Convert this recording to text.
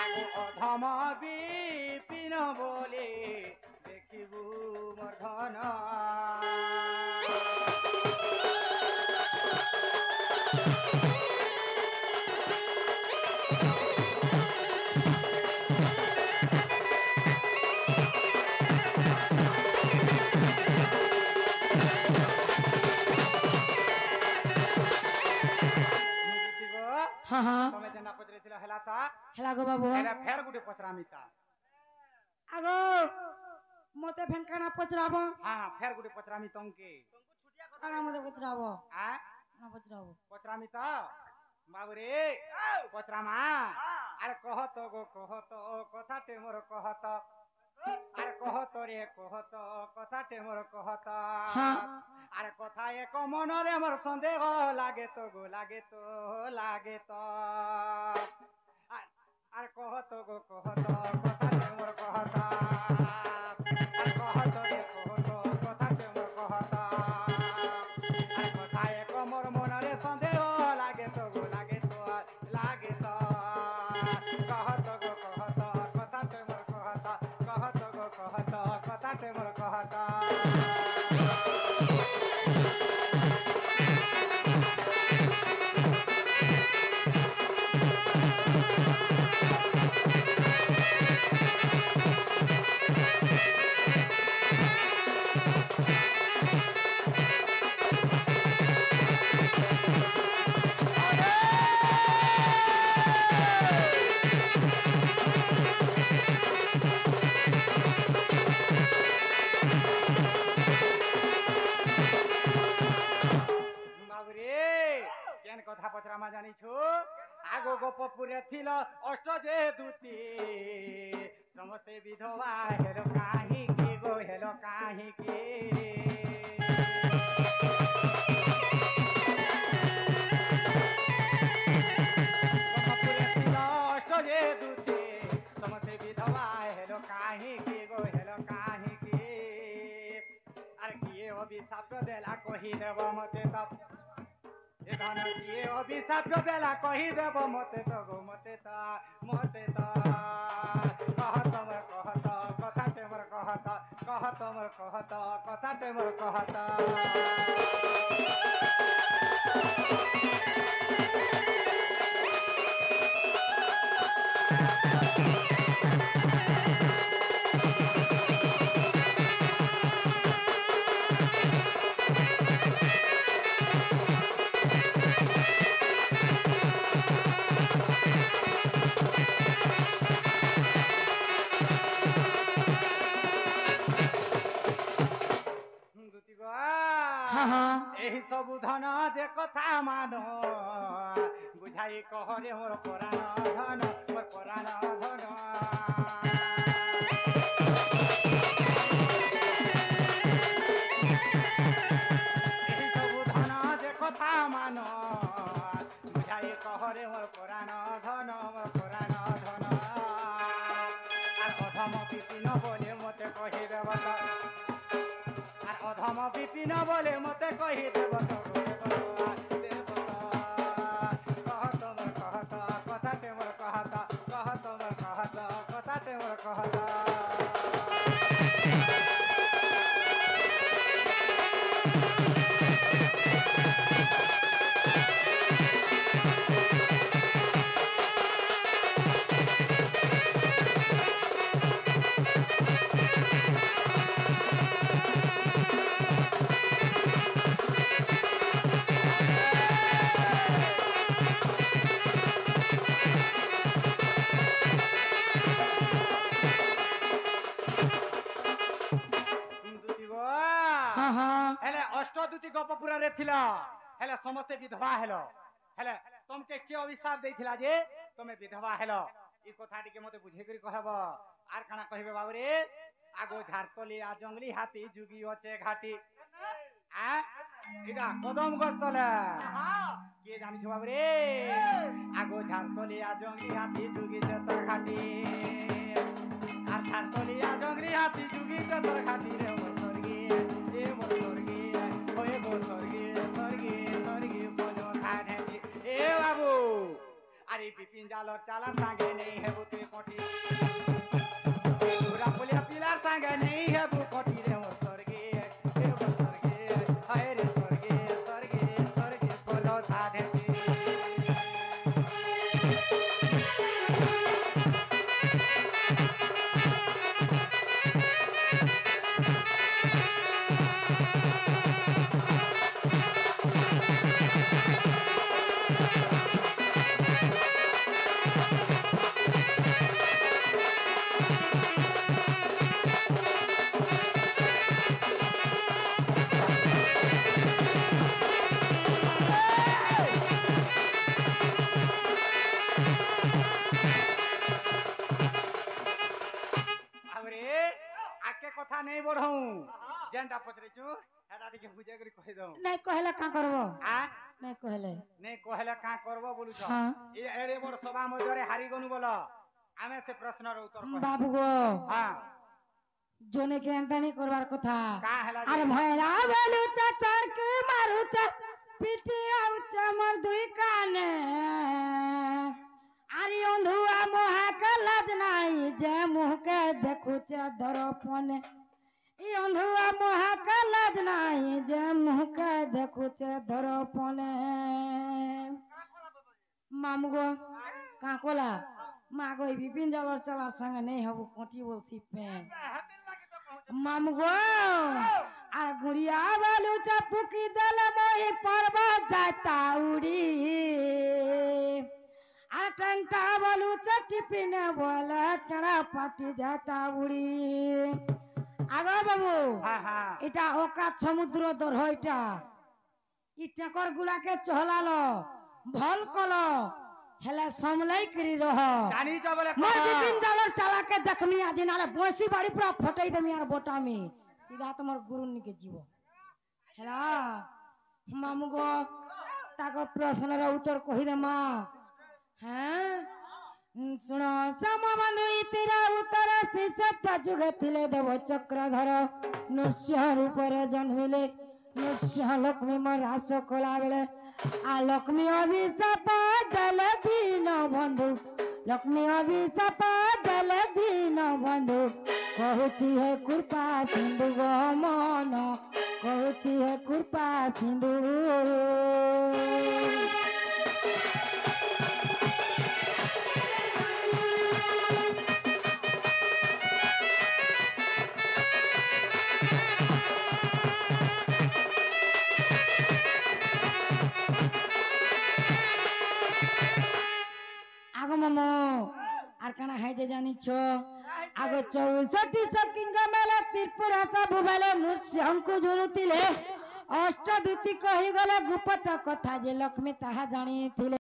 আগো অধম বিপিন বলে দেখিবু মোর ধন हाँ हाँ তুমি যেনা পচরেছিল হেলা তা हेला गो बाबू হেলা ফের গুটে পচরামিতা आगो मते फेन काना पचराबो হ্যাঁ ফের গুটে পচরামি তংকে काना मते पचराबो আ काना पचराबो পচরামিতা বাবুরে পচরামা আরে কহত গো কহত কথাটে মোর কহত আরে কহত রে কহত কথাটে মোর কহত हाँ আরে কথা এক মনরে মোর সন্দেহ লাগে তো গো লাগে তো লাগে তো আরে কহত গো কহত কথাটে মোর কহত আরে কহত রে কহত কথাটে মোর কহত আরে কথা এক মোর মনরে সন্দেহ লাগে তো গো লাগে তো লাগে তো কহত গো কহত কথাটে মোর কহত কহত গো কহত কথাটে মোর কহত বাবুরে কেন কথা পচরামা জানিছু আগো গোপপুরে ছিল অষ্ট যে দুতি সমস্তে বিধবা হেলো কাহিকি গো হেলো কাহিকি গোপপুরে ছিল অষ্ট যে দুতি সমস্তে বিধবা হেলো কাহিকি গো হেলো কাহিকি আর কিয়ে অভিশাপ দেলা কহি দেব মতে তপ এ ধন কিয়ে অভিশাপ দেলা কহি দেব মতে তো গো মতে তা কহত মোর কহত কথাটে মোর কহত কহত মোর কহত কথাটে মোর কহত हाँ हाँ এই সবু ধন যে কথা মান বুঝাই কহরে মোর পরাণ ধন মোর পরাণ ধন এই সবু ধন যে কথা মান বুঝাই কহরে মোর পরাণ ধন মোর পরাণ ধন আর অধম বিপিন বলে মতে কহি দেব আর অধম বিপিন বলে মতে কহি দেব কহত মোর কহত কথাটে মোর কহত কহত মোর কহত কথাটে মোর কহত हाँ हाँ हेले अष्ट दुति गोपपुरे थिल हेले समस्ते विधवा हेलो हेले तुमके के अभिशाप देथिला जे तुमे विधवा हेलो ई कथा टिके मते बुझे करी कहब आर काना कहिबे बाबूरे आगो झारतली आ जंगली हाथी जुगी अचे घाटी आ इडा कदम गस्तले के जानि छ बाबूरे आगो झारतली आ जंगली हाथी जुगी चतर घाटी আর ছাড়তলিয়া জঙ্গলি হাতি যুগি চতর খাটি রে মোর স্বর্গে এ মোর স্বর্গে ওয়ে গো স্বর্গে স্বর্গে স্বর্গে বলো খাটি এ বাবু अरे बिपिन जालर चाला सांगे नहीं है बुते कोटी पूरा पुलिया पिलार सांगे नहीं है बु कोटी रे मोर स्वर्गे हाय रे स्वर्गे बोलो साधे কথা नहीं बढ़ऊ जेंटा पचरेचु एटा टिके बुझे करी कहि दऊ नहीं कहले का करबो आ नहीं कहले का करबो बोलु छ हां ए एडे बड़ सभा मध्यरे हारी गनु बोल आमे से प्रश्नर उत्तर कहि बाबू गो हां जोने के अंत नहीं करवार कथा का हला अरे भैरा बोलू चचर के मारू च पिटी आउ चमर दुई काने अरे अंधुआ मोहा का लाज नहीं जे मुह के देखू च दरपन ई अंधुआ मोहा का लाज नहीं जे मुह के देखू च दरपन मामगो काकोला मागो बिपिन जालर चलार संग नहीं हबु कोटी बोलसी पे मामगो आ गुड़िया बालू चपुकी दल मोहि पर्वत जाता उड़ी आ टंटा बालू चटिपिने बोला टड़ा पाटी जाता उड़ी आगो बाबू हां हां इटा ओका समुद्र दर होइटा इ टेकर गुला के चहलालो भल कलो हेला समलाई करी रह जानी छ बोले मैं बिपिन जालर चला के देखमी आज नाले बोसी बाड़ी पूरा फटाई देमी यार बोटा में सीधा तमर गुरु निके जीव हेला मामुगो ताको प्रश्न र उत्तर कहि दे मां हैं सुनो सम बंधु तेरा उत्तर शिष्य जुगे थिले देव चक्रधर नृसिंह रूप रे जन्मिले नृसिंह लक्ष्मी मरास कला बेले आ लक्ष्मी अभिशाप दल दीन बंधु लक्ष्मी अभिशाप दल दीन बंधु कहूची है कृपा सिंधु गो मन कहूची है कृपा सिंधु आगो ममो आर काना है जे जानी छो आगो 64 सकिंग मेले त्रिपुरा सब बेले नृसिंह को जुरुतिले अष्टदूती कहि गले गुप्त कथा जे लक्ष्मी ताहा जानी थिले।